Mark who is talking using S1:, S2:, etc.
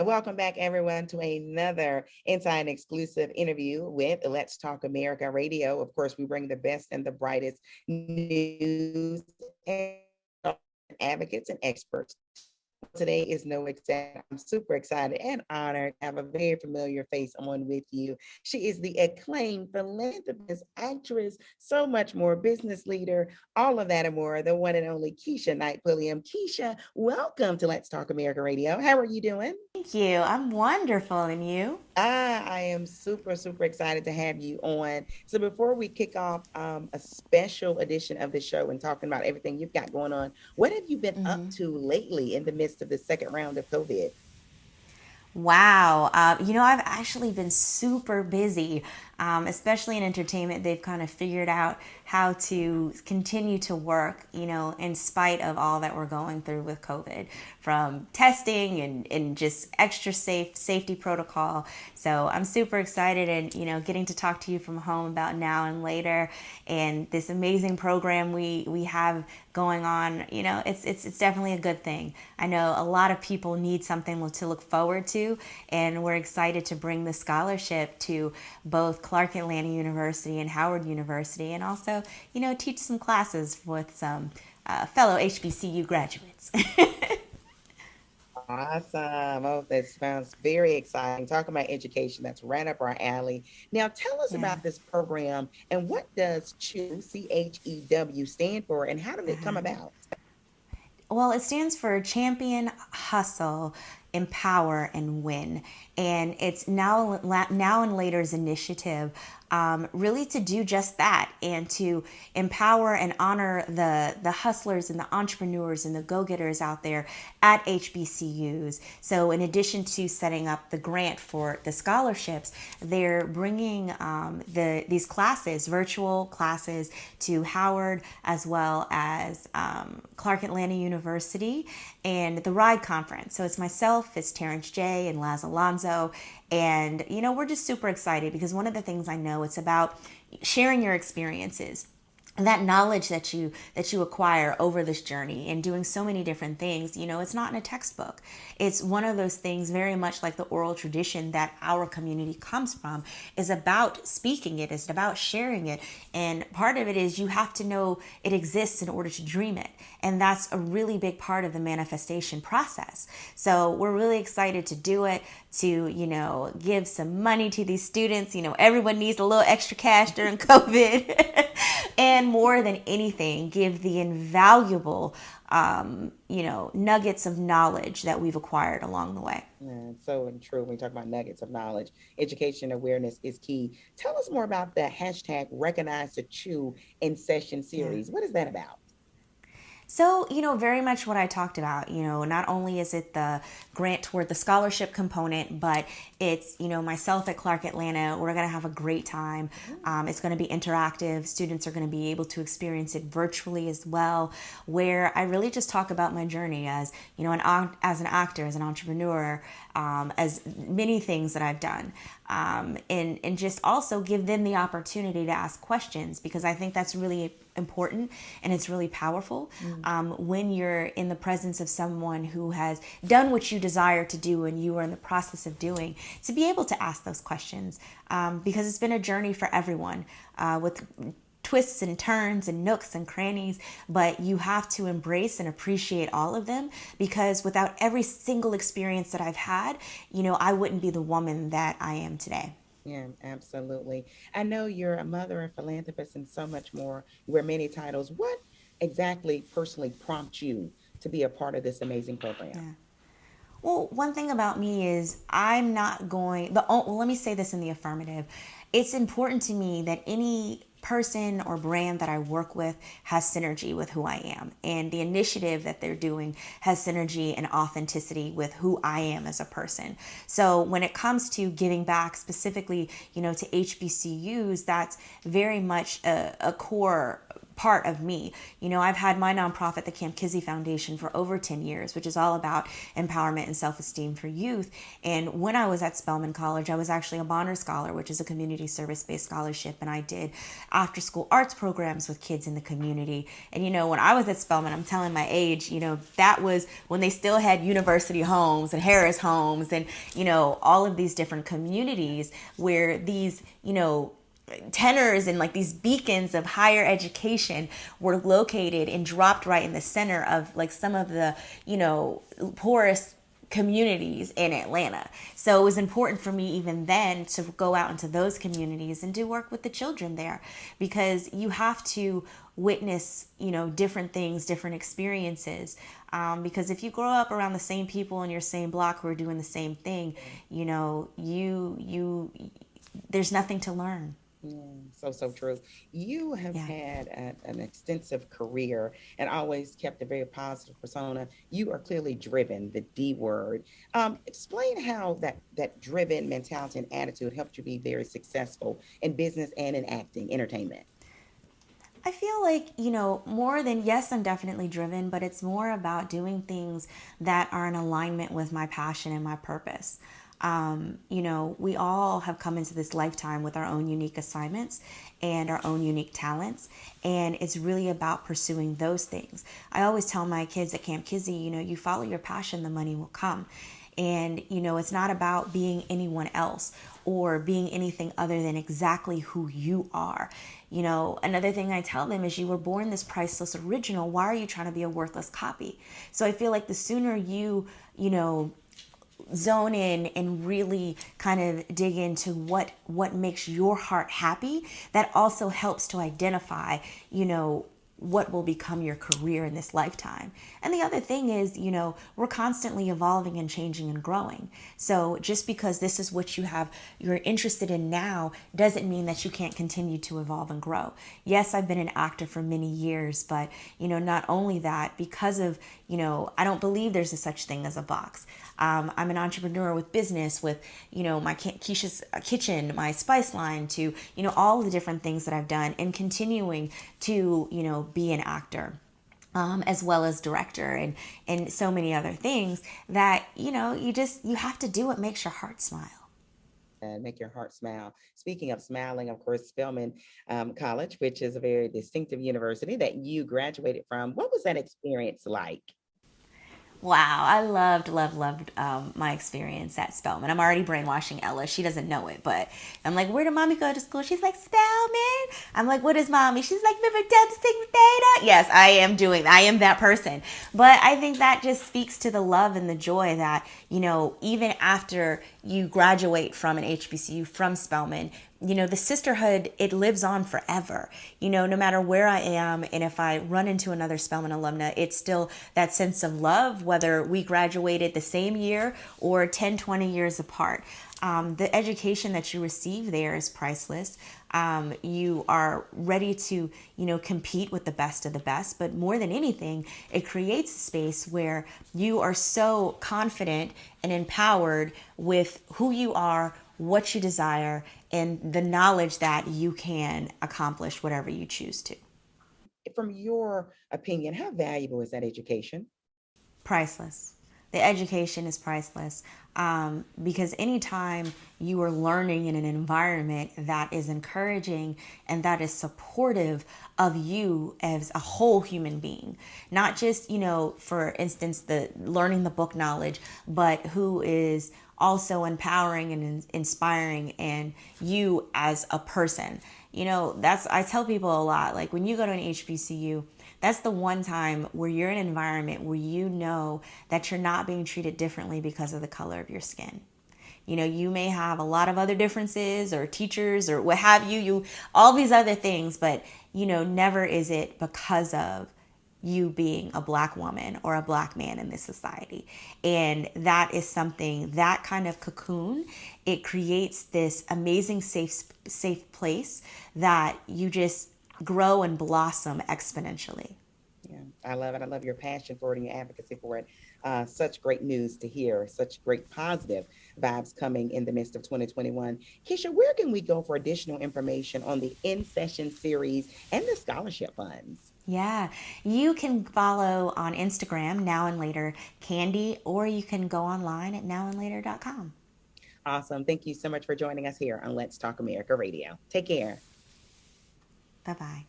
S1: Welcome back, everyone, to another inside exclusive interview with Let's Talk America Radio. Of course, we bring the best and the brightest news advocates and experts. Well, today is no exception. I'm super excited and honored to have a very familiar face on with you. She is the acclaimed philanthropist, actress, so much more, business leader, all of that and more, the one and only Keshia Knight Pulliam. Keshia, welcome to Let's Talk America Radio. How are you doing?
S2: Thank you. I'm wonderful. And you?
S1: I am super, super excited to have you on. So before we kick off a special edition of the show and talking about everything you've got going on, what have you been up to lately in the midst of the second round of COVID?
S2: Wow. I've actually been super busy, especially in entertainment. They've kind of figured out how to continue to work, in spite of all that we're going through with COVID, from testing and just extra safety protocol. So I'm super excited and, getting to talk to you from home about now and later and this amazing program we have going on. It's definitely a good thing. I know a lot of people need something to look forward to, and we're excited to bring the scholarship to both Clark Atlanta University and Howard University, and also, teach some classes with some fellow HBCU graduates.
S1: Awesome. Oh, that sounds very exciting. Talking about education, that's right up our alley. Now, tell us
S2: Yeah.
S1: about this program and what does CHEW stand for and how did it come about?
S2: Well, it stands for Champion, Hustle, Empower, and Win. And it's now and later's initiative, really to do just that and to empower and honor the hustlers and the entrepreneurs and the go-getters out there at HBCUs. So in addition to setting up the grant for the scholarships, they're bringing these classes, virtual classes, to Howard as well as Clark Atlanta University and the RIDE conference. So it's myself, it's Terrence J. and Laz Alonso. And, we're just super excited because one of the things I know, it's about sharing your experiences and that knowledge that you acquire over this journey and doing so many different things. It's not in a textbook. It's one of those things, very much like the oral tradition that our community comes from, is about speaking it, is about sharing it. And part of it is you have to know it exists in order to dream it, and that's a really big part of the manifestation process. So we're really excited to do it, to give some money to these students. Everyone needs a little extra cash during COVID. And more than anything, give the invaluable, nuggets of knowledge that we've acquired along the way.
S1: Yeah, it's so true. When we talk about nuggets of knowledge, education awareness is key. Tell us more about the hashtag Recognize the Chew in Session
S2: Yeah.
S1: series. What is that about?
S2: So, very much what I talked about. Not only is it the grant toward the scholarship component, but it's, myself at Clark Atlanta. We're going to have a great time. It's going to be interactive. Students are going to be able to experience it virtually as well, where I really just talk about my journey as, as an actor, as an entrepreneur, as many things that I've done. And just also give them the opportunity to ask questions, because I think that's really important and it's really powerful when you're in the presence of someone who has done what you desire to do and you are in the process of doing, to be able to ask those questions, because it's been a journey for everyone, with twists and turns and nooks and crannies, but you have to embrace and appreciate all of them, because without every single experience that I've had, I wouldn't be the woman that I am today.
S1: Yeah, absolutely. I know you're a mother and philanthropist and so much more. You wear many titles. What exactly personally prompts you to be a part of this amazing program?
S2: Yeah. Well, one thing about me is I'm not going well, let me say this in the affirmative. It's important to me that any person or brand that I work with has synergy with who I am, and the initiative that they're doing has synergy and authenticity with who I am as a person. So when it comes to giving back specifically, to HBCUs, that's very much a core part of me. I've had my nonprofit, the Camp Kizzy Foundation, for over 10 years, which is all about empowerment and self-esteem for youth. And when I was at Spelman College, I was actually a Bonner Scholar, which is a community service-based scholarship. And I did after-school arts programs with kids in the community. And, when I was at Spelman, I'm telling my age, that was when they still had University Homes and Harris Homes and, all of these different communities where these, tenors and like these beacons of higher education were located and dropped right in the center of like some of the, poorest communities in Atlanta. So it was important for me even then to go out into those communities and do work with the children there, because you have to witness, different things, different experiences. Because if you grow up around the same people in your same block who are doing the same thing, you there's nothing to learn.
S1: Yeah, so true. You have
S2: Yeah.
S1: had an extensive career and always kept a very positive persona. You are clearly driven, the D word. Explain how that driven mentality and attitude helped you be very successful in business and in acting, entertainment.
S2: I feel like, more than, yes, I'm definitely driven, but it's more about doing things that are in alignment with my passion and my purpose. We all have come into this lifetime with our own unique assignments and our own unique talents. And it's really about pursuing those things. I always tell my kids at Camp Kizzy, you follow your passion, the money will come. And, it's not about being anyone else or being anything other than exactly who you are. Another thing I tell them is you were born this priceless original. Why are you trying to be a worthless copy? So I feel like the sooner you zone in and really kind of dig into what makes your heart happy, that also helps to identify, what will become your career in this lifetime. And the other thing is, we're constantly evolving and changing and growing. So just because this is what you're interested in now, doesn't mean that you can't continue to evolve and grow. Yes, I've been an actor for many years, but, not only that, because of, I don't believe there's a such thing as a box. I'm an entrepreneur with business, with, my Keshia's Kitchen, my spice line, to, all the different things that I've done, and continuing to, be an actor. As well as director and so many other things that, you have to do what makes your heart smile.
S1: And make your heart smile. Speaking of smiling, of course, Spelman College, which is a very distinctive university that you graduated from. What was that experience like?
S2: Wow, I loved my experience at Spelman. I'm already brainwashing Ella. She doesn't know it, but I'm like, where did mommy go to school? She's like, Spelman. I'm like, what is mommy? She's like, remember Delta Sigma Theta? Yes, I am that person. But I think that just speaks to the love and the joy that, even after you graduate from an HBCU, from Spelman, the sisterhood, it lives on forever. No matter where I am, and if I run into another Spelman alumna, it's still that sense of love, whether we graduated the same year or 10, 20 years apart. The education that you receive there is priceless. You are ready to, compete with the best of the best. But more than anything, it creates a space where you are so confident and empowered with who you are, what you desire, and the knowledge that you can accomplish whatever you choose to.
S1: From your opinion, how valuable is that education?
S2: Priceless. The education is priceless, because anytime you are learning in an environment that is encouraging and that is supportive of you as a whole human being, not just, for instance, the learning the book knowledge, but who is also empowering and inspiring and you as a person. That's, I tell people a lot, like when you go to an HBCU, that's the one time where you're in an environment where you know that you're not being treated differently because of the color of your skin. You may have a lot of other differences or teachers or what have you, all these other things, but, never is it because of you being a Black woman or a Black man in this society. And that is something, that kind of cocoon, it creates this amazing safe place that you just grow and blossom exponentially.
S1: Yeah. I love it. I love your passion for it and your advocacy for it. Such great news to hear, such great positive vibes coming in the midst of 2021. Keshia, where can we go for additional information on the In Session series and the scholarship funds?
S2: Yeah, you can follow on Instagram, Now and Later Candy, or you can go online at nowandlater.com.
S1: Awesome. Thank you so much for joining us here on Let's Talk America Radio. Take care.
S2: Bye bye.